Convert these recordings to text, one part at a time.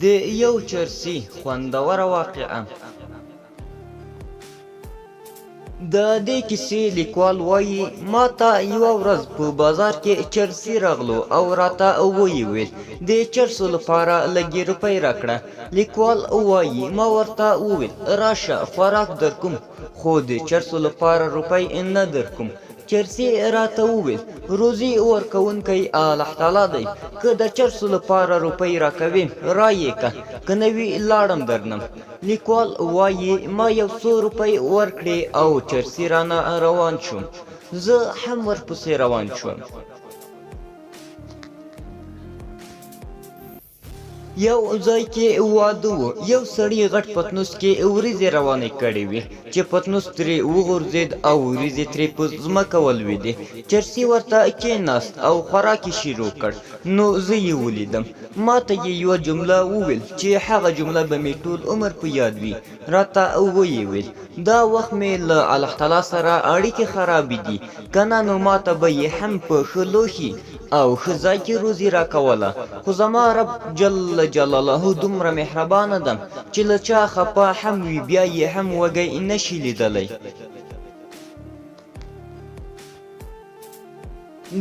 د یو چرسي خوندوره واقعه. د دې کیسې لیکوال وایي ما ته یوه ورځ په بازار کې چرسي راغلو او راته ویې ویل د چرسو لپاره لږې روپۍ راکړه. لیکوال وایي ما ورته وویل راشه خوراک درکوم خو د چرسو لپاره روپۍ نه درکوم. چرسي راته وویل روزي ورکوونکی الله تعالی دی، که د چرسو لپاره روپۍ راکوې رایې که، که نه وي لاړم درنم. لیکوال وایي ما یو څو روپۍ ورکړې او چرسي رانه روان شوم. زه هم ورپسې روان شوم. یو ځای کې واده و. یو سړي غټ پتنوس کې وریځې روانې کړې وې چې پتنوس ترې وغورځېد او وریځې ترې په ځمکه ولوېدې. چرسي ورته کېناست او خوراک یې شروع کړ. نو زه یې ولیدم. ما ته یې یوه جمله وویل چې هغه جمله به مې ټول عمر په یاد وي. راته ویې ویل دا وخت مې له الله تعالی سره اړیکې خرابې دي، که نه نو ما ته به یې هم په ښه لوښي او ښه ځای کې روزي راکوله. خو زما رب جل جلاله دومره مهربانه ده چې له چا خفه هم وي بیا یې هم وږی نشي لیدلی.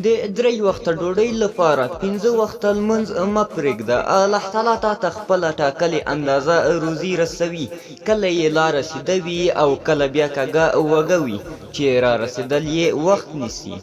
د 3 وخته ډوډۍ لپاره 5 وخته لمونځ مه پرېږده. الله تعالی تا ته خپله ټاکلې اندازه روزي رسوي، کله یې لا رسېده وي او کله بیا کږه وږه وي چې را رسېدل یې وخت نیسي.